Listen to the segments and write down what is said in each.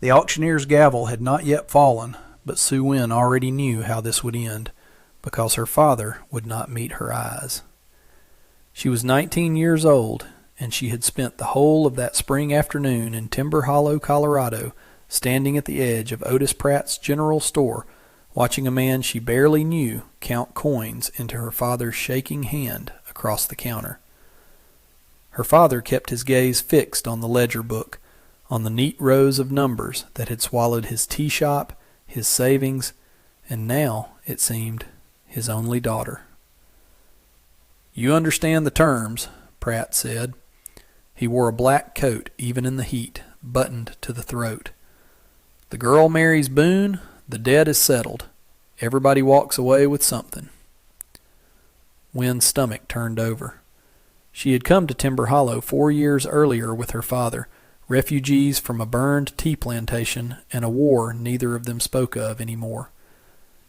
The auctioneer's gavel had not yet fallen, but Sue Wynn already knew how this would end, because her father would not meet her eyes. She was 19 years old, and she had spent the whole of that spring afternoon in Timber Hollow, Colorado, standing at the edge of Otis Pratt's general store, watching a man she barely knew count coins into her father's shaking hand across the counter. Her father kept his gaze fixed on the ledger book, on the neat rows of numbers that had swallowed his tea shop, his savings, and now, it seemed, his only daughter. "You understand the terms," Pratt said. He wore a black coat even in the heat, buttoned to the throat. "The girl marries Boone, the debt is settled. Everybody walks away with something." Wynn's stomach turned over. She had come to Timber Hollow 4 years earlier with her father, refugees from a burned tea plantation and a war neither of them spoke of any more.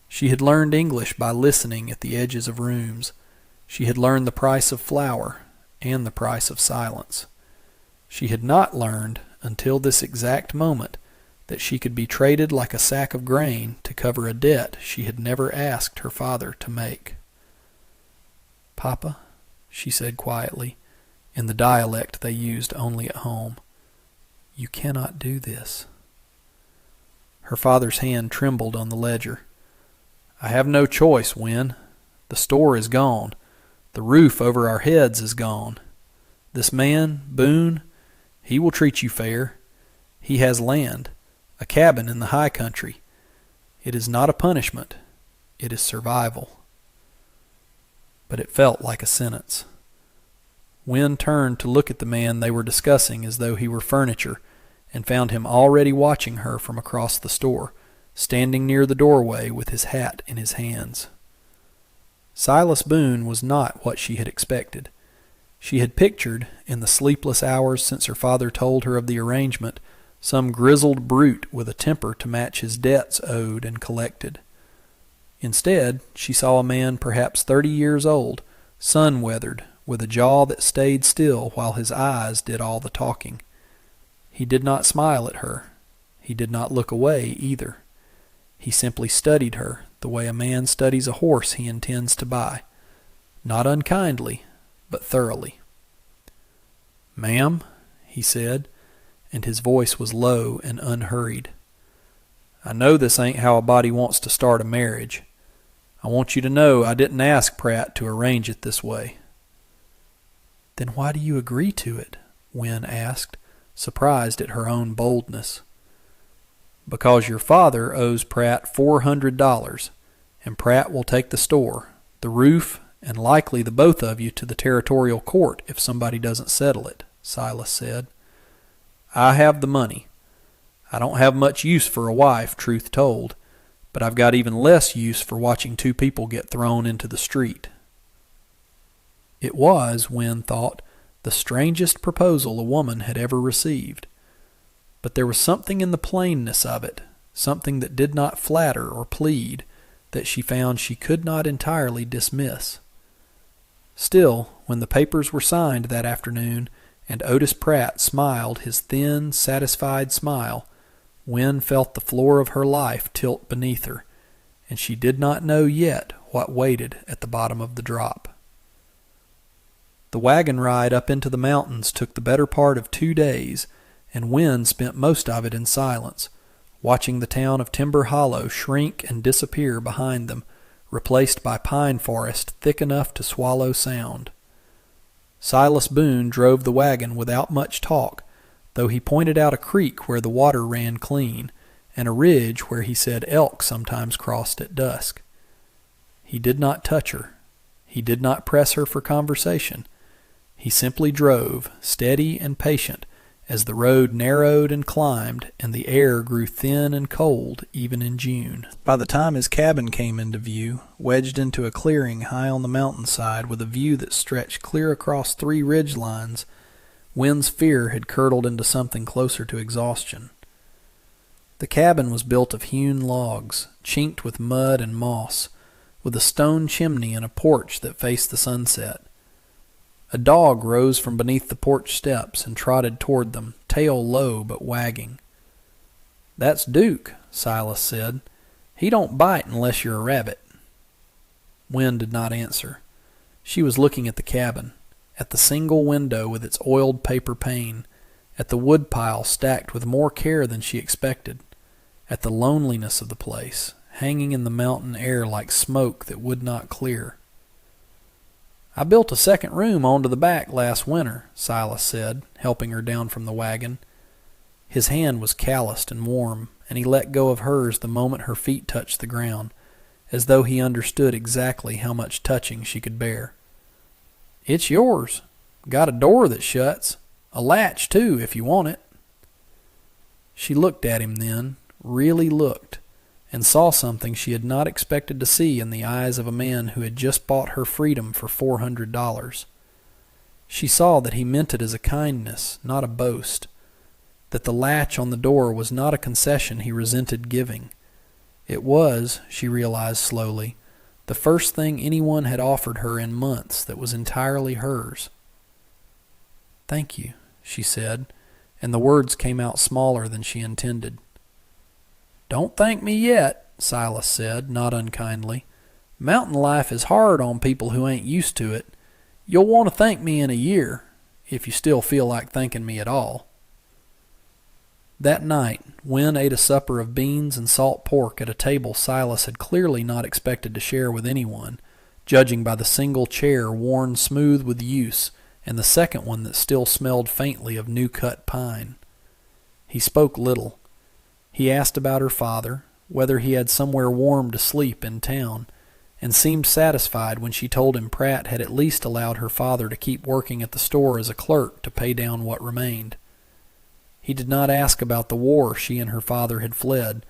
She had learned English by listening at the edges of rooms. She had learned the price of flour and the price of silence. She had not learned, until this exact moment, that she could be traded like a sack of grain to cover a debt she had never asked her father to make. "Papa," she said quietly, in the dialect they used only at home, "you cannot do this." Her father's hand trembled on the ledger. "I have no choice, Wynn. The store is gone. The roof over our heads is gone. This man, Boone, he will treat you fair. He has land, a cabin in the high country. It is not a punishment. It is survival." But it felt like a sentence. Wynn turned to look at the man they were discussing as though he were furniture, and found him already watching her from across the store, standing near the doorway with his hat in his hands. Silas Boone was not what she had expected. She had pictured, in the sleepless hours since her father told her of the arrangement, some grizzled brute with a temper to match his debts owed and collected. Instead, she saw a man perhaps 30 years old, sun-weathered, with a jaw that stayed still while his eyes did all the talking. He did not smile at her. He did not look away either. He simply studied her the way a man studies a horse he intends to buy, not unkindly, but thoroughly. "Ma'am," he said, and his voice was low and unhurried. "I know this ain't how a body wants to start a marriage. I want you to know I didn't ask Pratt to arrange it this way." "Then why do you agree to it?" Wynn asked, surprised at her own boldness. "Because your father owes Pratt $400, and Pratt will take the store, the roof, and likely the both of you to the territorial court if somebody doesn't settle it," Silas said. "I have the money. I don't have much use for a wife, truth told, but I've got even less use for watching two people get thrown into the street." It was, Wynn thought, the strangest proposal a woman had ever received. But there was something in the plainness of it, something that did not flatter or plead, that she found she could not entirely dismiss. Still, when the papers were signed that afternoon, and Otis Pratt smiled his thin, satisfied smile, Wynn felt the floor of her life tilt beneath her, and she did not know yet what waited at the bottom of the drop. The wagon ride up into the mountains took the better part of 2 days, and Wynn spent most of it in silence, watching the town of Timber Hollow shrink and disappear behind them, replaced by pine forest thick enough to swallow sound. Silas Boone drove the wagon without much talk, though he pointed out a creek where the water ran clean, and a ridge where he said elk sometimes crossed at dusk. He did not touch her. He did not press her for conversation. He simply drove, steady and patient, as the road narrowed and climbed, and the air grew thin and cold even in June. By the time his cabin came into view, wedged into a clearing high on the mountainside with a view that stretched clear across 3 ridge lines, Wynn's fear had curdled into something closer to exhaustion. The cabin was built of hewn logs, chinked with mud and moss, with a stone chimney and a porch that faced the sunset. A dog rose from beneath the porch steps and trotted toward them, tail low but wagging. "That's Duke," Silas said. "He don't bite unless you're a rabbit." Wynne did not answer. She was looking at the cabin, at the single window with its oiled paper pane, at the woodpile stacked with more care than she expected, at the loneliness of the place, hanging in the mountain air like smoke that would not clear. "I built a second room onto the back last winter," Silas said, helping her down from the wagon. His hand was calloused and warm, and he let go of hers the moment her feet touched the ground, as though he understood exactly how much touching she could bear. "It's yours. Got a door that shuts. A latch, too, if you want it." She looked at him then, really looked, and saw something she had not expected to see in the eyes of a man who had just bought her freedom for $400. She saw that he meant it as a kindness, not a boast, that the latch on the door was not a concession he resented giving. It was, she realized slowly, the first thing anyone had offered her in months that was entirely hers. "Thank you," she said, and the words came out smaller than she intended. "Don't thank me yet," Silas said, not unkindly. "Mountain life is hard on people who ain't used to it. You'll want to thank me in a year, if you still feel like thanking me at all." That night, Wynne ate a supper of beans and salt pork at a table Silas had clearly not expected to share with anyone, judging by the single chair worn smooth with use and the second one that still smelled faintly of new-cut pine. He spoke little. He asked about her father, whether he had somewhere warm to sleep in town, and seemed satisfied when she told him Pratt had at least allowed her father to keep working at the store as a clerk to pay down what remained. He did not ask about the war she and her father had fled,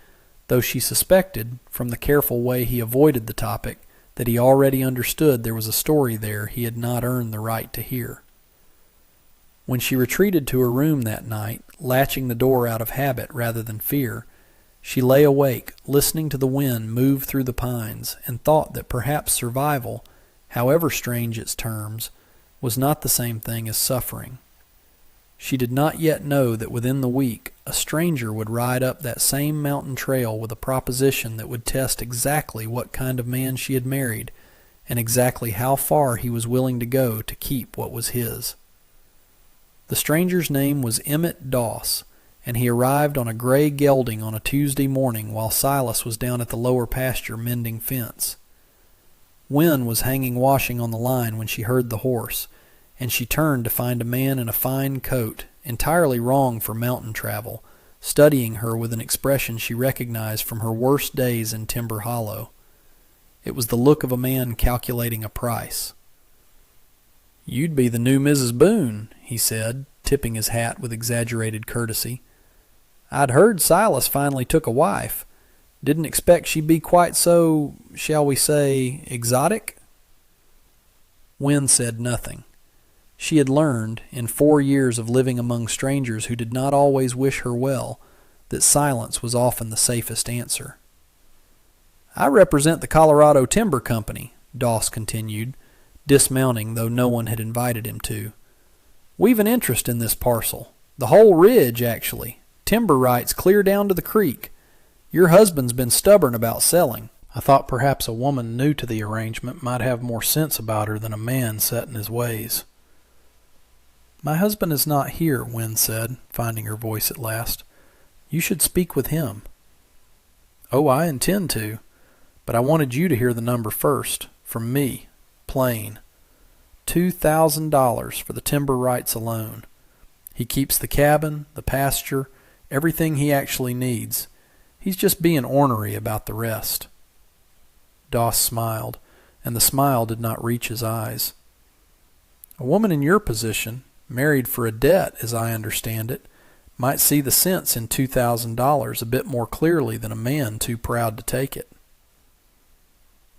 though she suspected, from the careful way he avoided the topic, that he already understood there was a story there he had not earned the right to hear. When she retreated to her room that night, latching the door out of habit rather than fear, she lay awake, listening to the wind move through the pines, and thought that perhaps survival, however strange its terms, was not the same thing as suffering. She did not yet know that within the week a stranger would ride up that same mountain trail with a proposition that would test exactly what kind of man she had married and exactly how far he was willing to go to keep what was his. The stranger's name was Emmett Doss, and he arrived on a gray gelding on a Tuesday morning while Silas was down at the lower pasture mending fence. Wynne was hanging washing on the line when she heard the horse, and she turned to find a man in a fine coat, entirely wrong for mountain travel, studying her with an expression she recognized from her worst days in Timber Hollow. It was the look of a man calculating a price. "You'd be the new Mrs. Boone," he said, tipping his hat with exaggerated courtesy. "I'd heard Silas finally took a wife. Didn't expect she'd be quite so, shall we say, exotic?" Wynne said nothing. She had learned, in 4 years of living among strangers who did not always wish her well, that silence was often the safest answer. "I represent the Colorado Timber Company," Doss continued, dismounting though no one had invited him to. "We've an interest in this parcel. The whole ridge, actually. Timber rights clear down to the creek. Your husband's been stubborn about selling. I thought perhaps a woman new to the arrangement might have more sense about her than a man set in his ways." "My husband is not here," Wynne said, finding her voice at last. "You should speak with him." "Oh, I intend to, but I wanted you to hear the number first, from me, plain. $2,000 for the timber rights alone. He keeps the cabin, the pasture, everything he actually needs. He's just being ornery about the rest." Doss smiled, and the smile did not reach his eyes. "A woman in your position, married for a debt, as I understand it, might see the sense in $2,000 a bit more clearly than a man too proud to take it."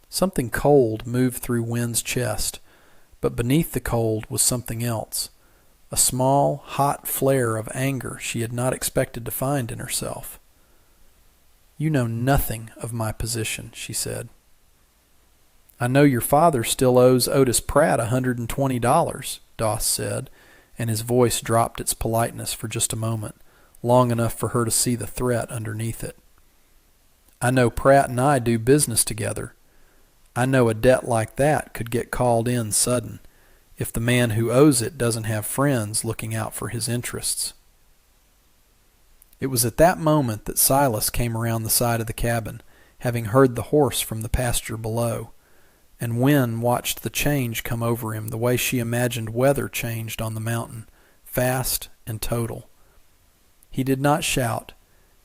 Something cold moved through Wynne's chest, but beneath the cold was something else, a small, hot flare of anger she had not expected to find in herself. "You know nothing of my position," she said. "I know your father still owes Otis Pratt $120, Doss said, and his voice dropped its politeness for just a moment, long enough for her to see the threat underneath it. "I know Pratt and I do business together. I know a debt like that could get called in sudden if the man who owes it doesn't have friends looking out for his interests." It was at that moment that Silas came around the side of the cabin, having heard the horse from the pasture below, and Wynne watched the change come over him the way she imagined weather changed on the mountain, fast and total. He did not shout.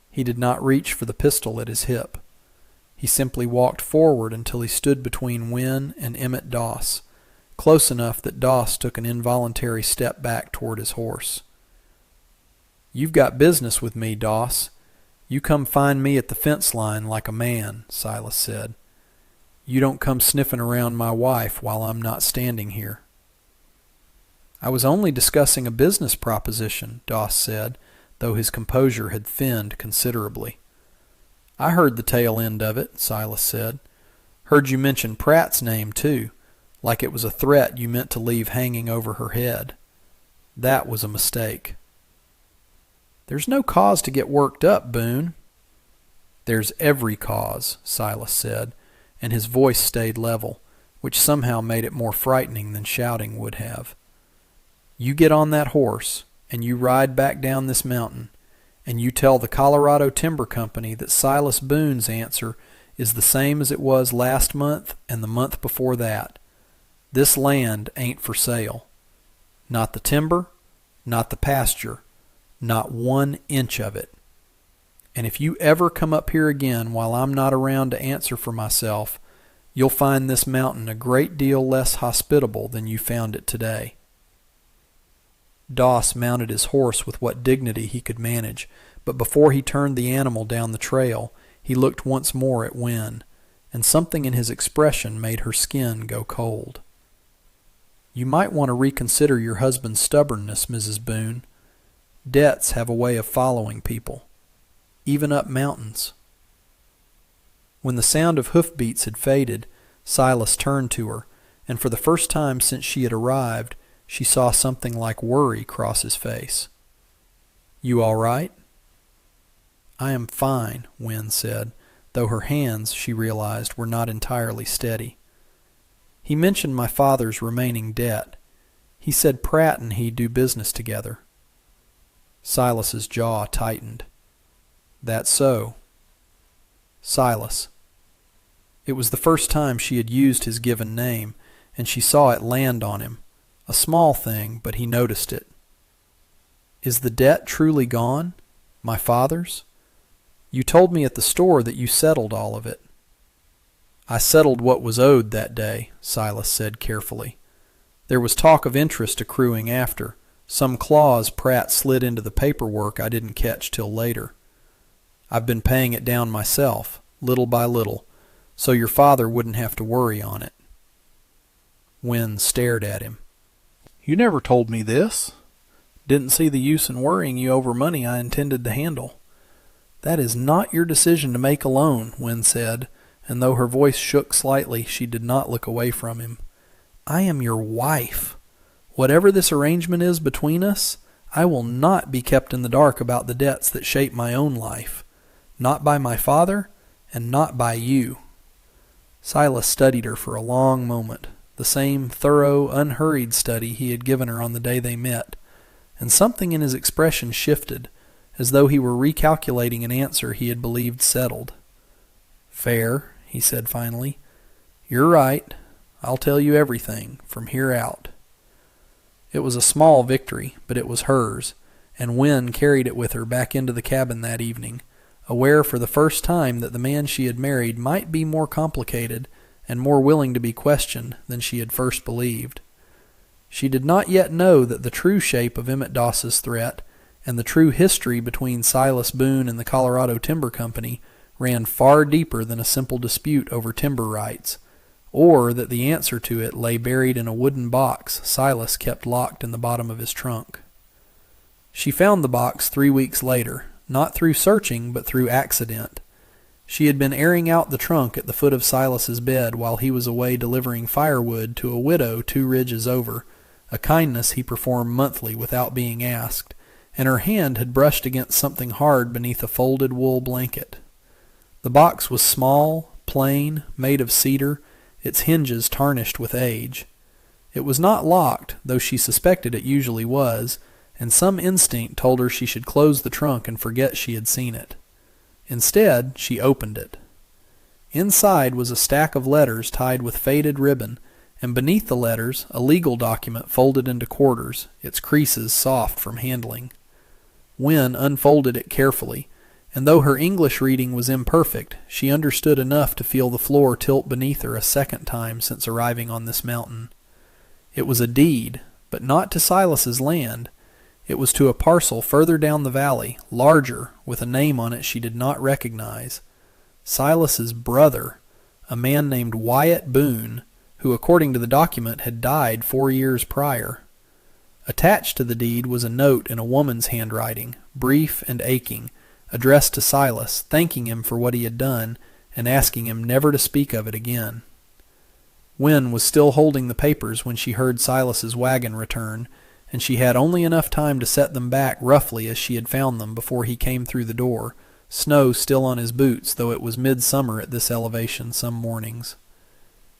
He did not reach for the pistol at his hip. He simply walked forward until he stood between Wynne and Emmett Doss, close enough that Doss took an involuntary step back toward his horse. "You've got business with me, Doss. You come find me at the fence line like a man," Silas said. "You don't come sniffing around my wife while I'm not standing here." "I was only discussing a business proposition," Doss said, though his composure had thinned considerably. "I heard the tail end of it," Silas said. "Heard you mention Pratt's name, too, like it was a threat you meant to leave hanging over her head. That was a mistake." "There's no cause to get worked up, Boone." "There's every cause," Silas said, and his voice stayed level, which somehow made it more frightening than shouting would have. "You get on that horse, and you ride back down this mountain, and you tell the Colorado Timber Company that Silas Boone's answer is the same as it was last month and the month before that. This land ain't for sale. Not the timber, not the pasture, not 1 inch of it. And if you ever come up here again while I'm not around to answer for myself, you'll find this mountain a great deal less hospitable than you found it today." Doss mounted his horse with what dignity he could manage, but before he turned the animal down the trail, he looked once more at Wynne, and something in his expression made her skin go cold. "You might want to reconsider your husband's stubbornness, Mrs. Boone. Debts have a way of following people, even up mountains." When the sound of hoofbeats had faded, Silas turned to her, and for the first time since she had arrived, she saw something like worry cross his face. "You all right?" "I am fine," Wynne said, though her hands, she realized, were not entirely steady. "He mentioned my father's remaining debt. He said Pratt and he do business together." Silas's jaw tightened. "That's so." "Silas." It was the first time she had used his given name, and she saw it land on him. A small thing, but he noticed it. "Is the debt truly gone? My father's? You told me at the store that you settled all of it." "I settled what was owed that day," Silas said carefully. "There was talk of interest accruing after. Some clause Pratt slid into the paperwork I didn't catch till later. I've been paying it down myself, little by little, so your father wouldn't have to worry on it." Wynne stared at him. "You never told me this. Didn't see the use in worrying you over money I intended to handle." "That is not your decision to make alone," Wynne said, and though her voice shook slightly, she did not look away from him. "I am your wife. Whatever this arrangement is between us, I will not be kept in the dark about the debts that shape my own life. Not by my father, and not by you." Silas studied her for a long moment, the same thorough, unhurried study he had given her on the day they met, and something in his expression shifted, as though he were recalculating an answer he had believed settled. "Fair," he said finally. "You're right. I'll tell you everything, from here out." It was a small victory, but it was hers, and Wynne carried it with her back into the cabin that evening, aware for the first time that the man she had married might be more complicated and more willing to be questioned than she had first believed. She did not yet know that the true shape of Emmett Doss's threat and the true history between Silas Boone and the Colorado Timber Company ran far deeper than a simple dispute over timber rights, or that the answer to it lay buried in a wooden box Silas kept locked in the bottom of his trunk. She found the box 3 weeks later, not through searching but through accident. She had been airing out the trunk at the foot of Silas's bed while he was away delivering firewood to a widow 2 ridges over, a kindness he performed monthly without being asked, and her hand had brushed against something hard beneath a folded wool blanket. The box was small, plain, made of cedar, its hinges tarnished with age. It was not locked, though she suspected it usually was, and some instinct told her she should close the trunk and forget she had seen it. Instead, she opened it. Inside was a stack of letters tied with faded ribbon, and beneath the letters a legal document folded into quarters, its creases soft from handling. Wynne unfolded it carefully, and though her English reading was imperfect, she understood enough to feel the floor tilt beneath her a second time since arriving on this mountain. It was a deed, but not to Silas's land. It was to a parcel further down the valley, larger, with a name on it she did not recognize. Silas's brother, a man named Wyatt Boone, who according to the document had died 4 years prior. Attached to the deed was a note in a woman's handwriting, brief and aching, addressed to Silas, thanking him for what he had done and asking him never to speak of it again. Wynne was still holding the papers when she heard Silas's wagon return, and she had only enough time to set them back roughly as she had found them before he came through the door, snow still on his boots, though it was midsummer at this elevation some mornings.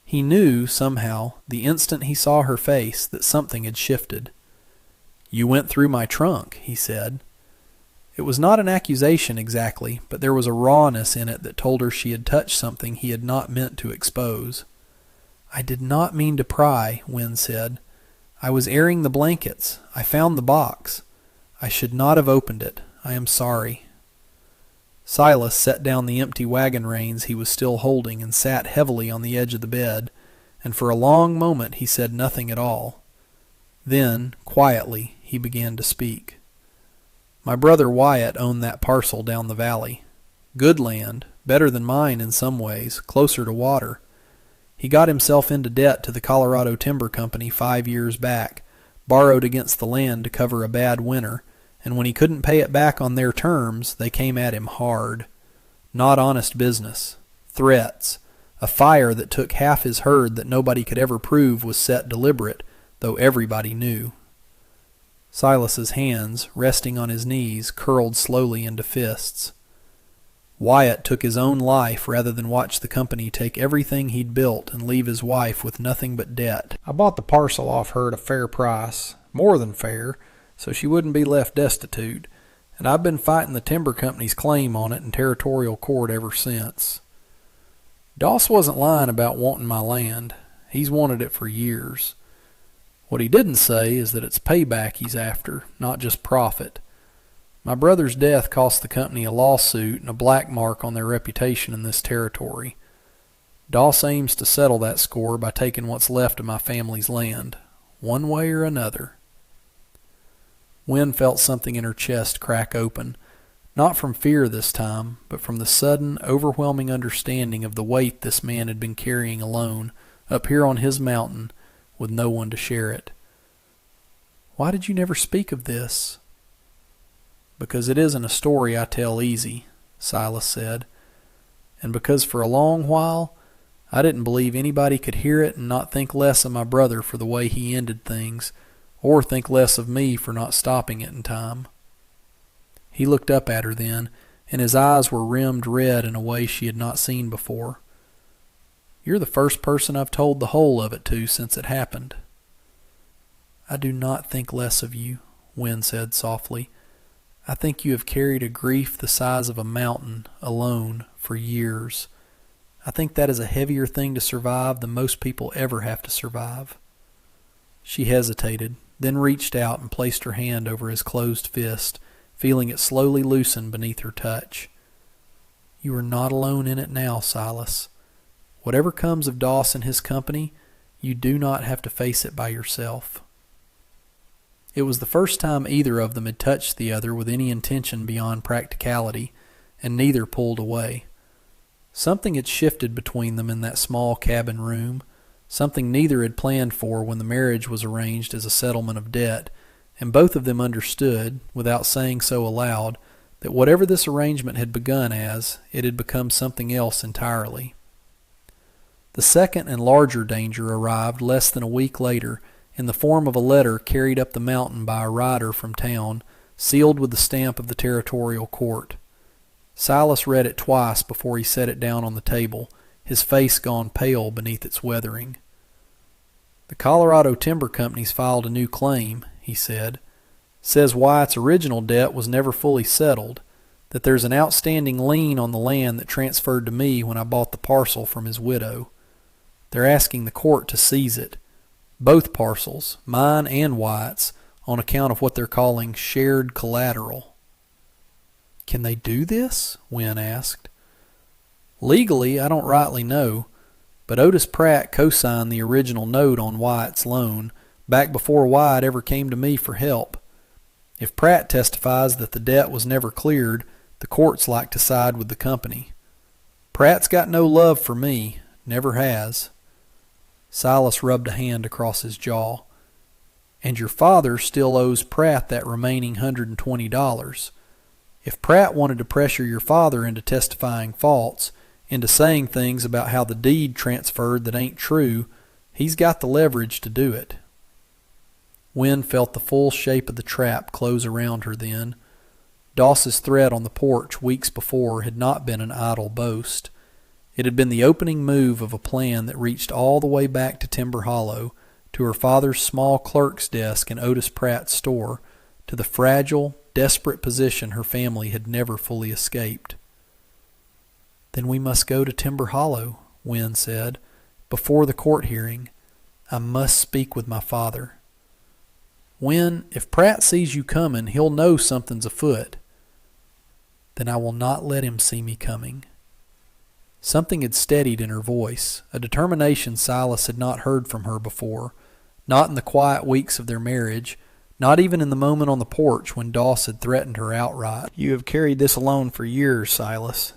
He knew, somehow, the instant he saw her face, that something had shifted. "You went through my trunk," he said. It was not an accusation exactly, but there was a rawness in it that told her she had touched something he had not meant to expose. "I did not mean to pry," Wynne said. "I was airing the blankets. I found the box. I should not have opened it. I am sorry." Silas set down the empty wagon reins he was still holding and sat heavily on the edge of the bed, and for a long moment he said nothing at all. Then, quietly, he began to speak. "My brother Wyatt owned that parcel down the valley. Good land, better than mine in some ways, closer to water. He got himself into debt to the Colorado Timber Company 5 years back, borrowed against the land to cover a bad winter, and when he couldn't pay it back on their terms, they came at him hard. Not honest business. Threats. A fire that took half his herd that nobody could ever prove was set deliberate, though everybody knew." Silas's hands, resting on his knees, curled slowly into fists. "Wyatt took his own life rather than watch the company take everything he'd built and leave his wife with nothing but debt. I bought the parcel off her at a fair price, more than fair, so she wouldn't be left destitute, and I've been fighting the timber company's claim on it in territorial court ever since. Doss wasn't lying about wanting my land. He's wanted it for years. What he didn't say is that it's payback he's after, not just profit. My brother's death cost the company a lawsuit and a black mark on their reputation in this territory. Doss aims to settle that score by taking what's left of my family's land, one way or another." Wynne felt something in her chest crack open, not from fear this time, but from the sudden, overwhelming understanding of the weight this man had been carrying alone, up here on his mountain, with no one to share it. "Why did you never speak of this?" "Because it isn't a story I tell easy," Silas said, "and because for a long while I didn't believe anybody could hear it and not think less of my brother for the way he ended things, or think less of me for not stopping it in time." He looked up at her then, and his eyes were rimmed red in a way she had not seen before. "You're the first person I've told the whole of it to since it happened." "I do not think less of you," Wynne said softly. "I think you have carried a grief the size of a mountain, alone, for years. I think that is a heavier thing to survive than most people ever have to survive." She hesitated, then reached out and placed her hand over his closed fist, feeling it slowly loosen beneath her touch. "You are not alone in it now, Silas. Whatever comes of Doss and his company, you do not have to face it by yourself." It was the first time either of them had touched the other with any intention beyond practicality, and neither pulled away. Something had shifted between them in that small cabin room, something neither had planned for when the marriage was arranged as a settlement of debt, and both of them understood, without saying so aloud, that whatever this arrangement had begun as, it had become something else entirely. The second and larger danger arrived less than a week later in the form of a letter carried up the mountain by a rider from town, sealed with the stamp of the territorial court. Silas read it twice before he set it down on the table, his face gone pale beneath its weathering. "The Colorado Timber Company's filed a new claim," he said. "Says Wyatt's original debt was never fully settled, that there's an outstanding lien on the land that transferred to me when I bought the parcel from his widow. They're asking the court to seize it, both parcels, mine and Wyatt's, on account of what they're calling shared collateral." "Can they do this?" Wynn asked. "Legally, I don't rightly know, but Otis Pratt co-signed the original note on Wyatt's loan back before Wyatt ever came to me for help. If Pratt testifies that the debt was never cleared, the courts like to side with the company. Pratt's got no love for me, never has." Silas rubbed a hand across his jaw. "And your father still owes Pratt that remaining $120. If Pratt wanted to pressure your father into testifying false, into saying things about how the deed transferred that ain't true, he's got the leverage to do it." Wynn felt the full shape of the trap close around her then. Doss's threat on the porch weeks before had not been an idle boast. It had been the opening move of a plan that reached all the way back to Timber Hollow, to her father's small clerk's desk in Otis Pratt's store, to the fragile, desperate position her family had never fully escaped. "Then we must go to Timber Hollow," Wynn said, "before the court hearing. I must speak with my father." "Wynn, if Pratt sees you coming, he'll know something's afoot." "Then I will not let him see me coming." Something had steadied in her voice, a determination Silas had not heard from her before, not in the quiet weeks of their marriage, not even in the moment on the porch when Doss had threatened her outright. "You have carried this alone for years, Silas.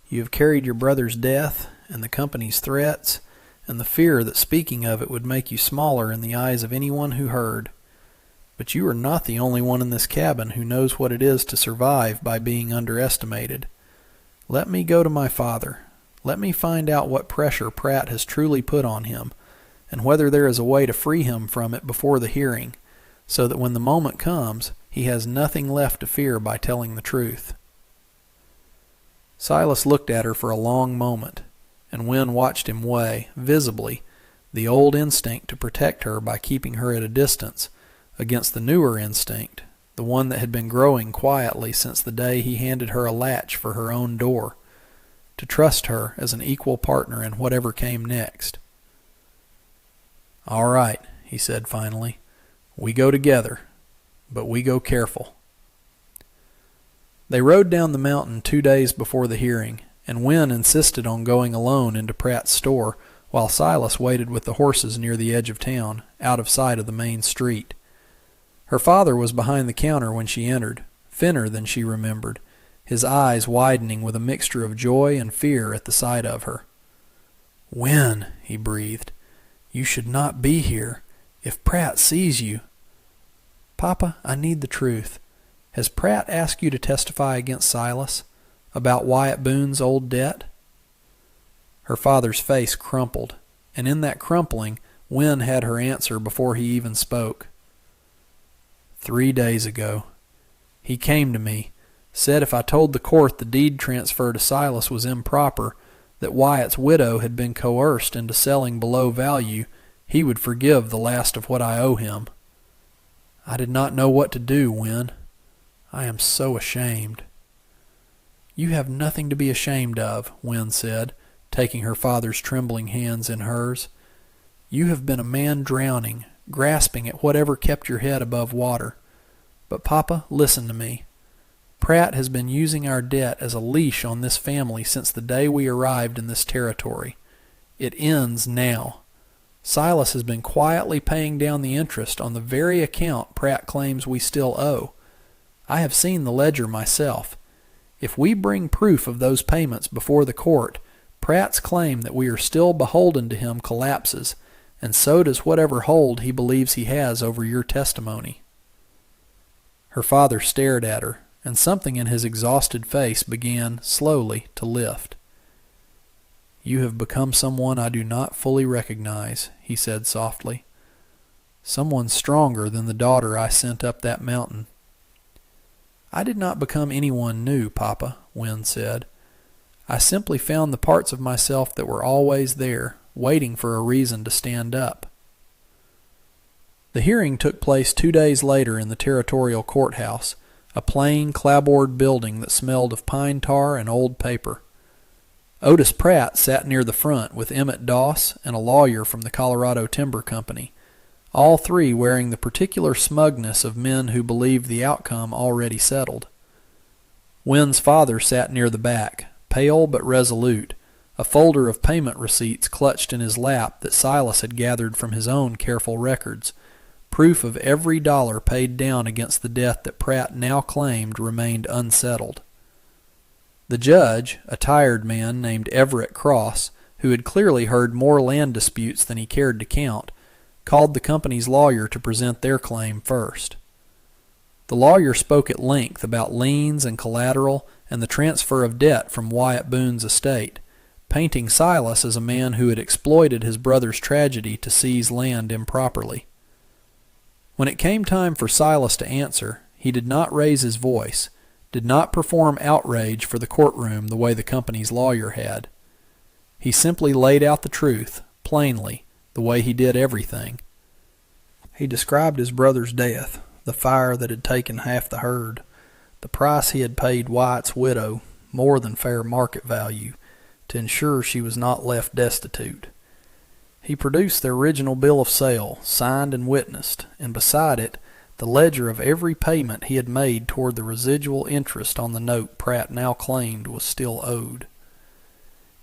You have carried your brother's death, and the company's threats, and the fear that speaking of it would make you smaller in the eyes of anyone who heard. But you are not the only one in this cabin who knows what it is to survive by being underestimated. Let me go to my father. Let me find out what pressure Pratt has truly put on him, and whether there is a way to free him from it before the hearing, so that when the moment comes, he has nothing left to fear by telling the truth." Silas looked at her for a long moment, and Wynn watched him weigh, visibly, the old instinct to protect her by keeping her at a distance, against the newer instinct, the one that had been growing quietly since the day he handed her a latch for her own door, to trust her as an equal partner in whatever came next. "All right," he said finally. "We go together, but we go careful." They rode down the mountain 2 days before the hearing, and Wynn insisted on going alone into Pratt's store, while Silas waited with the horses near the edge of town, out of sight of the main street. Her father was behind the counter when she entered, thinner than she remembered, his eyes widening with a mixture of joy and fear at the sight of her. "Wynn," he breathed, "you should not be here. If Pratt sees you—" "Papa, I need the truth. Has Pratt asked you to testify against Silas, about Wyatt Boone's old debt?" Her father's face crumpled, and in that crumpling, Wynn had her answer before he even spoke. 3 days ago. He came to me, said if I told the court the deed transfer to Silas was improper, that Wyatt's widow had been coerced into selling below value, he would forgive the last of what I owe him. I did not know what to do, Wynn. I am so ashamed." "You have nothing to be ashamed of," Wynn said, taking her father's trembling hands in hers. "You have been a man drowning, grasping at whatever kept your head above water. But, Papa, listen to me. Pratt has been using our debt as a leash on this family since the day we arrived in this territory. It ends now. Silas has been quietly paying down the interest on the very account Pratt claims we still owe. I have seen the ledger myself. If we bring proof of those payments before the court, Pratt's claim that we are still beholden to him collapses, and so does whatever hold he believes he has over your testimony." Her father stared at her, and something in his exhausted face began, slowly, to lift. "You have become someone I do not fully recognize," he said softly. "Someone stronger than the daughter I sent up that mountain. "I did not become anyone new, Papa," Wynne said. "I simply found the parts of myself that were always there, waiting for a reason to stand up." The hearing took place 2 days later in the territorial courthouse, a plain, clapboard building that smelled of pine tar and old paper. Otis Pratt sat near the front with Emmett Doss and a lawyer from the Colorado Timber Company, all three wearing the particular smugness of men who believed the outcome already settled. Wynne's father sat near the back, pale but resolute, a folder of payment receipts clutched in his lap that Silas had gathered from his own careful records, proof of every dollar paid down against the debt that Pratt now claimed remained unsettled. The judge, a tired man named Everett Cross, who had clearly heard more land disputes than he cared to count, called the company's lawyer to present their claim first. The lawyer spoke at length about liens and collateral and the transfer of debt from Wyatt Boone's estate, painting Silas as a man who had exploited his brother's tragedy to seize land improperly. When it came time for Silas to answer, he did not raise his voice, did not perform outrage for the courtroom the way the company's lawyer had. He simply laid out the truth, plainly, the way he did everything. He described his brother's death, the fire that had taken half the herd, the price he had paid Wyatt's widow, more than fair market value, to ensure she was not left destitute. He produced the original bill of sale, signed and witnessed, and beside it, the ledger of every payment he had made toward the residual interest on the note Pratt now claimed was still owed.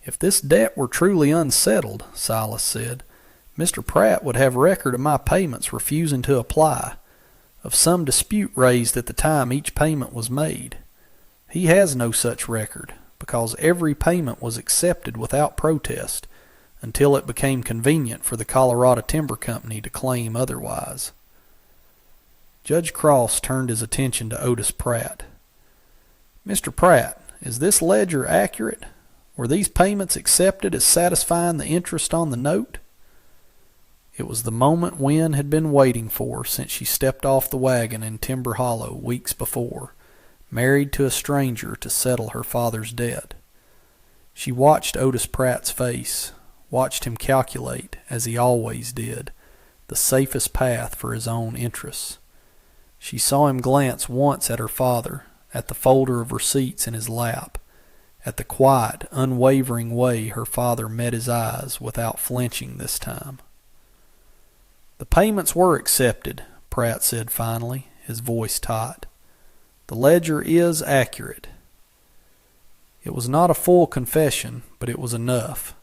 "If this debt were truly unsettled," Silas said, "Mr. Pratt would have record of my payments refusing to apply, of some dispute raised at the time each payment was made. He has no such record, because every payment was accepted without protest, until it became convenient for the Colorado Timber Company to claim otherwise." Judge Cross turned his attention to Otis Pratt. "Mr. Pratt, is this ledger accurate? Were these payments accepted as satisfying the interest on the note?" It was the moment Wynne had been waiting for since she stepped off the wagon in Timber Hollow weeks before, married to a stranger to settle her father's debt. She watched Otis Pratt's face, watched him calculate, as he always did, the safest path for his own interests. She saw him glance once at her father, at the folder of receipts in his lap, at the quiet, unwavering way her father met his eyes without flinching this time. "The payments were accepted," Pratt said finally, his voice taut. "The ledger is accurate." It was not a full confession, but it was enough.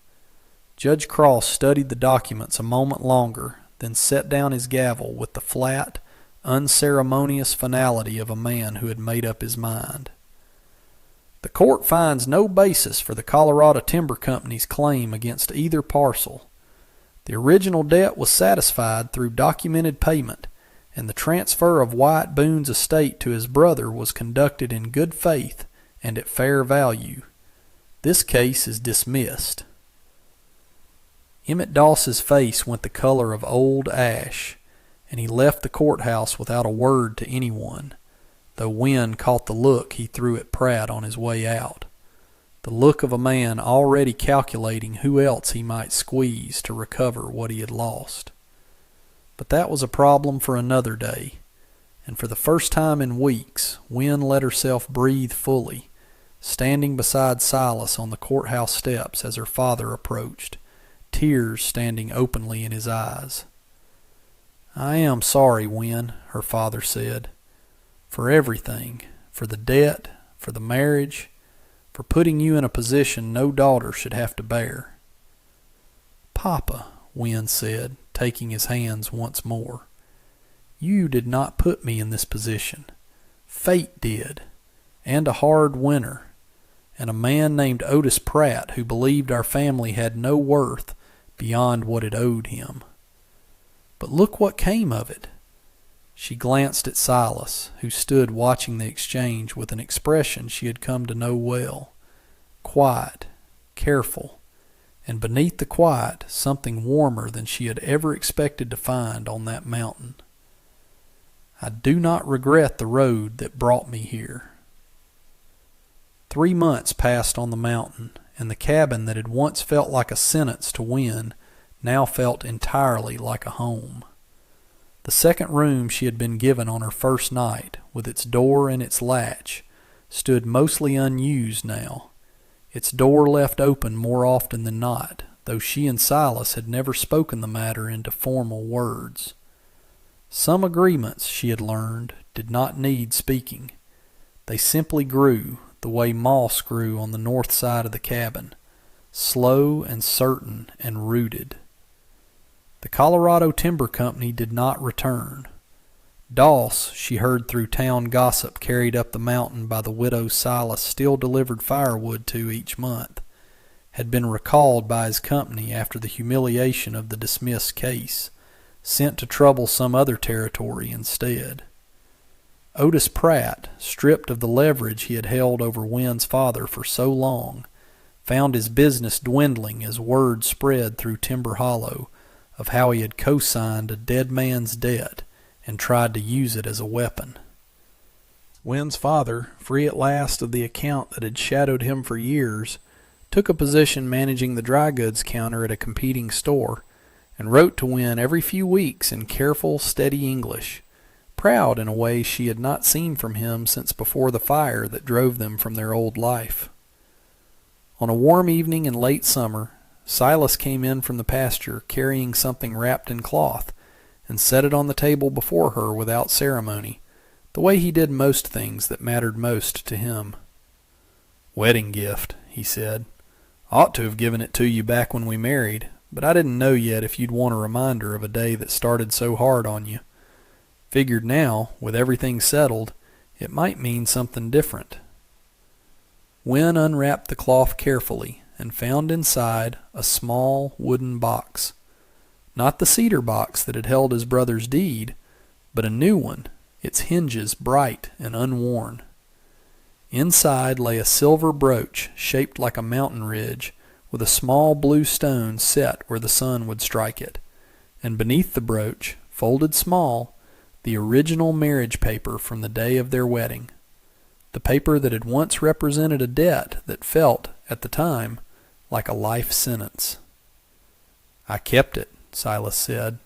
Judge Cross studied the documents a moment longer, then set down his gavel with the flat, unceremonious finality of a man who had made up his mind. "The court finds no basis for the Colorado Timber Company's claim against either parcel. The original debt was satisfied through documented payment, and the transfer of Wyatt Boone's estate to his brother was conducted in good faith and at fair value. This case is dismissed." Emmett Doss's face went the color of old ash, and he left the courthouse without a word to anyone, though Wynne caught the look he threw at Pratt on his way out, the look of a man already calculating who else he might squeeze to recover what he had lost. But that was a problem for another day, and for the first time in weeks, Wynne let herself breathe fully, standing beside Silas on the courthouse steps as her father approached, tears standing openly in his eyes. "I am sorry, Wynne," her father said, "for everything, for the debt, for the marriage, for putting you in a position no daughter should have to bear." "Papa," Wynne said, taking his hands once more, "you did not put me in this position. Fate did, and a hard winter, and a man named Otis Pratt who believed our family had no worth beyond what it owed him. But look what came of it." She glanced at Silas, who stood watching the exchange with an expression she had come to know well, quiet, careful, and beneath the quiet something warmer than she had ever expected to find on that mountain. I do not regret the road that brought me here." 3 months passed on the mountain, and the cabin that had once felt like a sentence to Win now felt entirely like a home. The second room she had been given on her first night, with its door and its latch, stood mostly unused now, its door left open more often than not, though she and Silas had never spoken the matter into formal words. Some agreements, she had learned, did not need speaking. They simply grew, the way moss grew on the north side of the cabin, slow and certain and rooted. The Colorado Timber Company did not return. Doss, she heard through town gossip carried up the mountain by the widow Silas still delivered firewood to each month, had been recalled by his company after the humiliation of the dismissed case, sent to trouble some other territory instead. Otis Pratt, stripped of the leverage he had held over Win's father for so long, found his business dwindling as word spread through Timber Hollow of how he had co-signed a dead man's debt and tried to use it as a weapon. Win's father, free at last of the account that had shadowed him for years, took a position managing the dry goods counter at a competing store, and wrote to Win every few weeks in careful, steady English, proud in a way she had not seen from him since before the fire that drove them from their old life. On a warm evening in late summer, Silas came in from the pasture carrying something wrapped in cloth, and set it on the table before her without ceremony, the way he did most things that mattered most to him. "Wedding gift," he said. "Ought to have given it to you back when we married, but I didn't know yet if you'd want a reminder of a day that started so hard on you. Figured now, with everything settled, it might mean something different." Win unwrapped the cloth carefully and found inside a small wooden box. Not the cedar box that had held his brother's deed, but a new one, its hinges bright and unworn. Inside lay a silver brooch shaped like a mountain ridge, with a small blue stone set where the sun would strike it, and beneath the brooch, folded small, the original marriage paper from the day of their wedding, the paper that had once represented a debt that felt, at the time, like a life sentence. "I kept it," Silas said,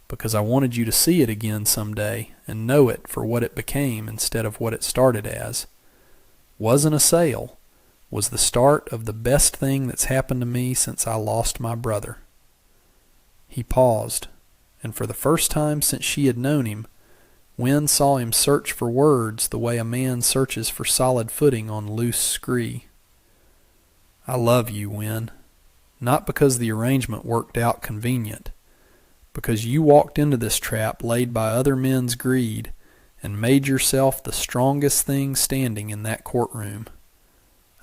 "because I wanted you to see it again some day and know it for what it became instead of what it started as. Wasn't a sale, was the start of the best thing that's happened to me since I lost my brother." He paused, and for the first time since she had known him, Win saw him search for words the way a man searches for solid footing on loose scree. "I love you, Win, not because the arrangement worked out convenient, because you walked into this trap laid by other men's greed and made yourself the strongest thing standing in that courtroom.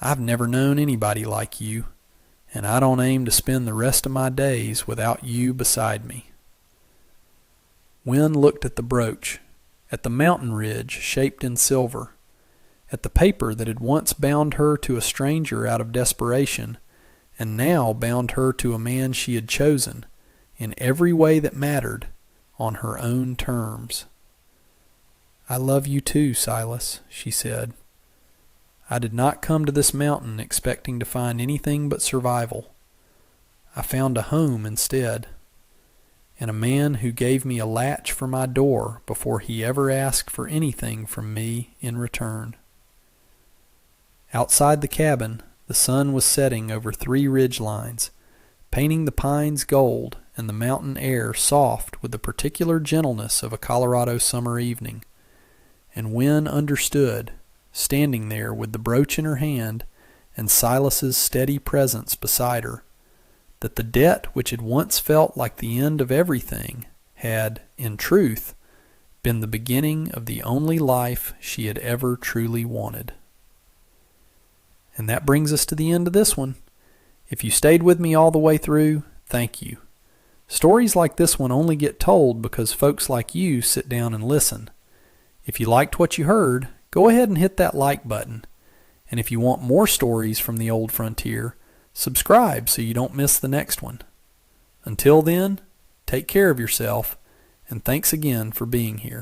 I've never known anybody like you, and I don't aim to spend the rest of my days without you beside me." Win looked at the brooch, at the mountain ridge shaped in silver, at the paper that had once bound her to a stranger out of desperation, and now bound her to a man she had chosen, in every way that mattered, on her own terms. "I love you too, Silas," she said. "I did not come to this mountain expecting to find anything but survival. I found a home instead, and a man who gave me a latch for my door before he ever asked for anything from me in return." Outside the cabin, the sun was setting over 3 ridge lines, painting the pines gold and the mountain air soft with the particular gentleness of a Colorado summer evening, and Win understood, standing there with the brooch in her hand and Silas's steady presence beside her, that the debt which had once felt like the end of everything had, in truth, been the beginning of the only life she had ever truly wanted. And that brings us to the end of this one. If you stayed with me all the way through, thank you. Stories like this one only get told because folks like you sit down and listen. If you liked what you heard, go ahead and hit that like button. And if you want more stories from the old frontier, subscribe so you don't miss the next one. Until then, take care of yourself, and thanks again for being here.